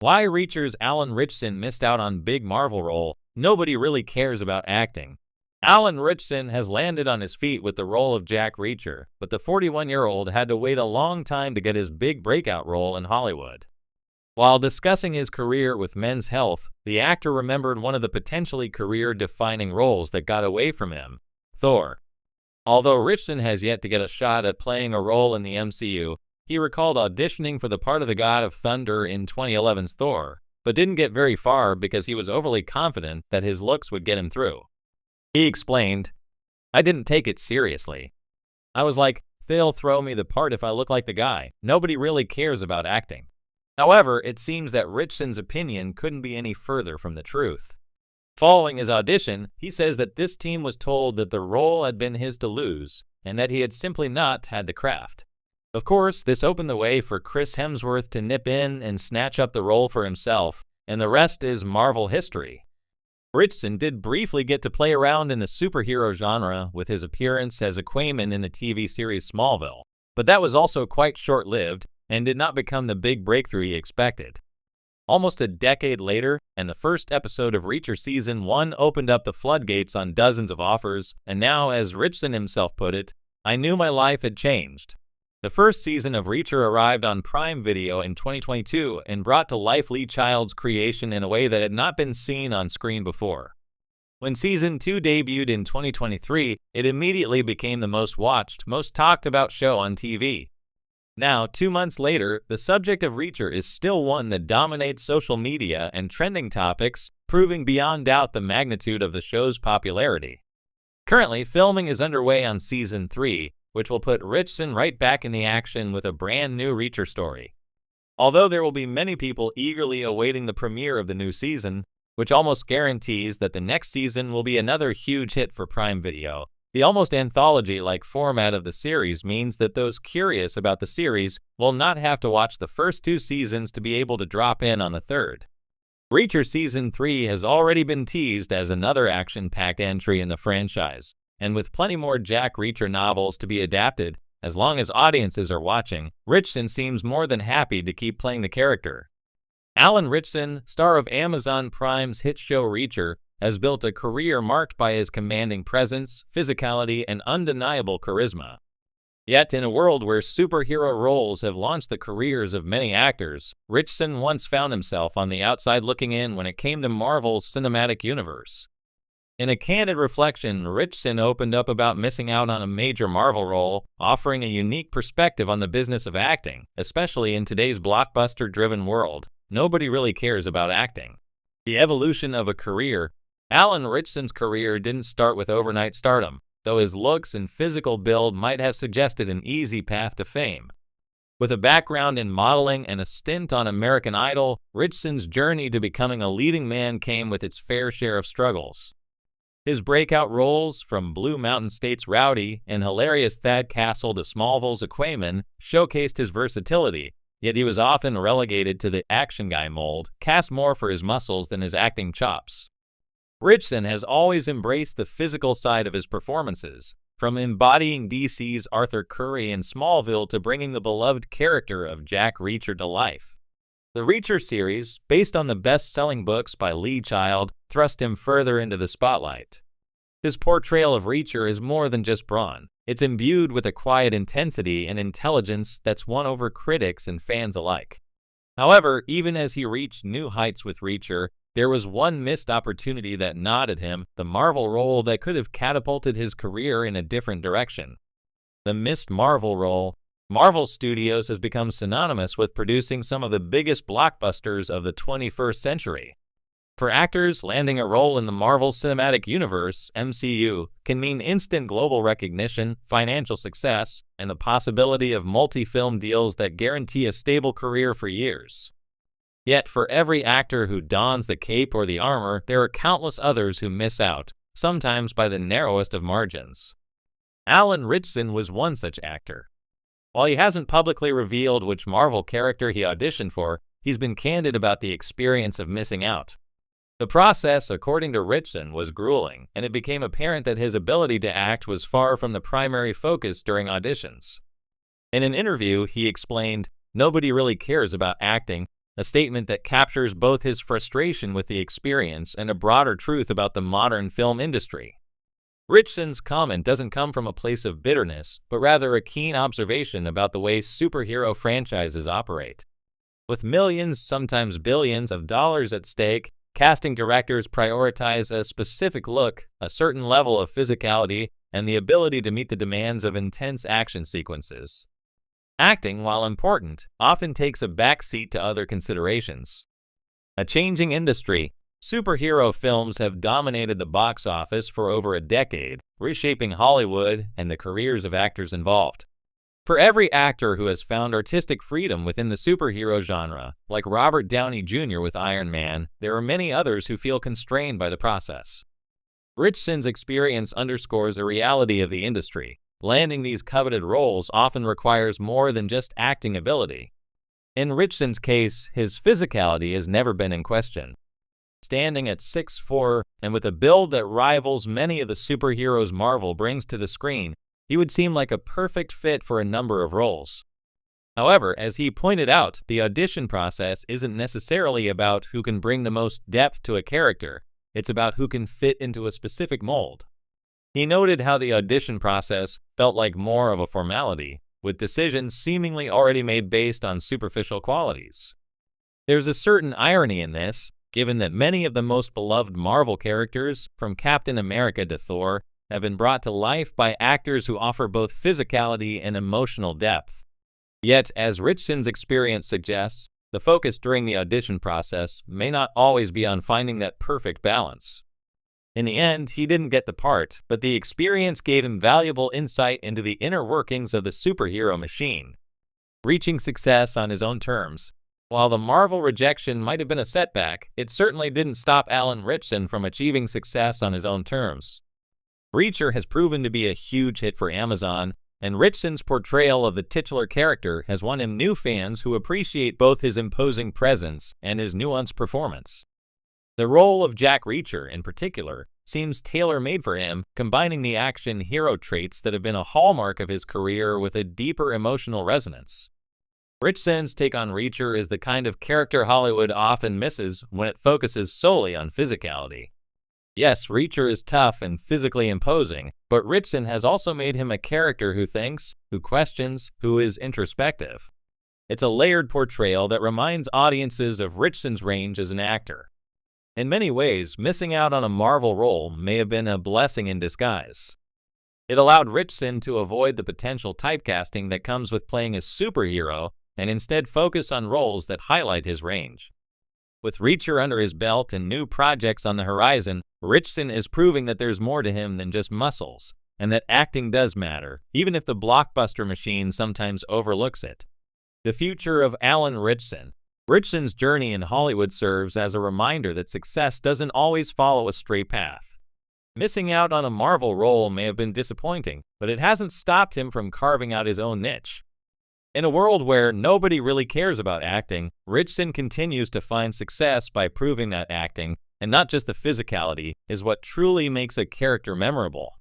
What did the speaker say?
Why Reacher's Alan Ritchson missed out on big Marvel role. Nobody really cares about acting. Alan Ritchson has landed on his feet with the role of Jack Reacher, but the 41-year-old had to wait a long time to get his big breakout role in Hollywood. While discussing his career with Men's Health, the actor remembered one of the potentially career-defining roles that got away from him: Thor. Although Ritchson has yet to get a shot at playing a role in the MCU, he recalled auditioning for the part of the God of Thunder in 2011's Thor, but didn't get very far because he was overly confident that his looks would get him through. He explained, "I didn't take it seriously. I was like, they'll throw me the part if I look like the guy. Nobody really cares about acting." However, it seems that Ritchson's opinion couldn't be any further from the truth. Following his audition, he says that this team was told that the role had been his to lose, and that he had simply not had the craft. Of course, this opened the way for Chris Hemsworth to nip in and snatch up the role for himself, and the rest is Marvel history. Ritchson did briefly get to play around in the superhero genre with his appearance as Aquaman in the TV series Smallville, but that was also quite short-lived and did not become the big breakthrough he expected. Almost a decade later, and the first episode of Reacher Season 1 opened up the floodgates on dozens of offers, and now, as Ritchson himself put it, "I knew my life had changed." The first season of Reacher arrived on Prime Video in 2022 and brought to life Lee Child's creation in a way that had not been seen on screen before. When Season 2 debuted in 2023, it immediately became the most watched, most talked about show on TV. Now, 2 months later, the subject of Reacher is still one that dominates social media and trending topics, proving beyond doubt the magnitude of the show's popularity. Currently, filming is underway on Season 3, which will put Ritchson right back in the action with a brand new Reacher story. Although there will be many people eagerly awaiting the premiere of the new season, which almost guarantees that the next season will be another huge hit for Prime Video, the almost anthology-like format of the series means that those curious about the series will not have to watch the first 2 seasons to be able to drop in on the third. Reacher Season 3 has already been teased as another action-packed entry in the franchise, and with plenty more Jack Reacher novels to be adapted, as long as audiences are watching, Ritchson seems more than happy to keep playing the character. Alan Ritchson, star of Amazon Prime's hit show Reacher, has built a career marked by his commanding presence, physicality, and undeniable charisma. Yet, in a world where superhero roles have launched the careers of many actors, Ritchson once found himself on the outside looking in when it came to Marvel's cinematic universe. In a candid reflection, Ritchson opened up about missing out on a major Marvel role, offering a unique perspective on the business of acting, especially in today's blockbuster-driven world. Nobody really cares about acting. The evolution of a career. Alan Ritchson's career didn't start with overnight stardom, though his looks and physical build might have suggested an easy path to fame. With a background in modeling and a stint on American Idol, Ritchson's journey to becoming a leading man came with its fair share of struggles. His breakout roles, from Blue Mountain State's Rowdy and hilarious Thad Castle to Smallville's Aquaman, showcased his versatility, yet he was often relegated to the action guy mold, cast more for his muscles than his acting chops. Ritchson has always embraced the physical side of his performances, from embodying DC's Arthur Curry in Smallville to bringing the beloved character of Jack Reacher to life. The Reacher series, based on the best-selling books by Lee Child, thrust him further into the spotlight. His portrayal of Reacher is more than just brawn. It's imbued with a quiet intensity and intelligence that's won over critics and fans alike. However, even as he reached new heights with Reacher, there was one missed opportunity that gnawed at him, the Marvel role that could have catapulted his career in a different direction. The missed Marvel role. Marvel Studios has become synonymous with producing some of the biggest blockbusters of the 21st century. For actors, landing a role in the Marvel Cinematic Universe, MCU, can mean instant global recognition, financial success, and the possibility of multi-film deals that guarantee a stable career for years. Yet, for every actor who dons the cape or the armor, there are countless others who miss out, sometimes by the narrowest of margins. Alan Ritchson was one such actor. While he hasn't publicly revealed which Marvel character he auditioned for, he's been candid about the experience of missing out. The process, according to Ritchson, was grueling, and it became apparent that his ability to act was far from the primary focus during auditions. In an interview, he explained, "Nobody really cares about acting. a statement that captures both his frustration with the experience and a broader truth about the modern film industry. Ritchson's comment doesn't come from a place of bitterness, but rather a keen observation about the way superhero franchises operate. With millions, sometimes billions of dollars at stake, casting directors prioritize a specific look, a certain level of physicality, and the ability to meet the demands of intense action sequences. Acting, while important, often takes a back seat to other considerations. A changing industry, superhero films have dominated the box office for over a decade, reshaping Hollywood and the careers of actors involved. For every actor who has found artistic freedom within the superhero genre, like Robert Downey Jr. with Iron Man, there are many others who feel constrained by the process. Ritchson's experience underscores a reality of the industry. Landing these coveted roles often requires more than just acting ability. In Ritchson's case, his physicality has never been in question. Standing at 6'4", and with a build that rivals many of the superheroes Marvel brings to the screen, he would seem like a perfect fit for a number of roles. However, as he pointed out, the audition process isn't necessarily about who can bring the most depth to a character, it's about who can fit into a specific mold. He noted how the audition process felt like more of a formality, with decisions seemingly already made based on superficial qualities. There's a certain irony in this, given that many of the most beloved Marvel characters, from Captain America to Thor, have been brought to life by actors who offer both physicality and emotional depth. Yet, as Ritchson's experience suggests, the focus during the audition process may not always be on finding that perfect balance. In the end, he didn't get the part, but the experience gave him valuable insight into the inner workings of the superhero machine. Reaching success on his own terms. While the Marvel rejection might have been a setback, it certainly didn't stop Alan Ritchson from achieving success on his own terms. Reacher has proven to be a huge hit for Amazon, and Ritchson's portrayal of the titular character has won him new fans who appreciate both his imposing presence and his nuanced performance. The role of Jack Reacher, in particular, seems tailor-made for him, combining the action hero traits that have been a hallmark of his career with a deeper emotional resonance. Ritchson's take on Reacher is the kind of character Hollywood often misses when it focuses solely on physicality. Yes, Reacher is tough and physically imposing, but Ritchson has also made him a character who thinks, who questions, who is introspective. It's a layered portrayal that reminds audiences of Ritchson's range as an actor. In many ways, missing out on a Marvel role may have been a blessing in disguise. It allowed Ritchson to avoid the potential typecasting that comes with playing a superhero and instead focus on roles that highlight his range. With Reacher under his belt and new projects on the horizon, Ritchson is proving that there's more to him than just muscles, and that acting does matter, even if the blockbuster machine sometimes overlooks it. The future of Alan Ritchson. Ritchson's journey in Hollywood serves as a reminder that success doesn't always follow a straight path. Missing out on a Marvel role may have been disappointing, but it hasn't stopped him from carving out his own niche. In a world where nobody really cares about acting, Ritchson continues to find success by proving that acting, and not just the physicality, is what truly makes a character memorable.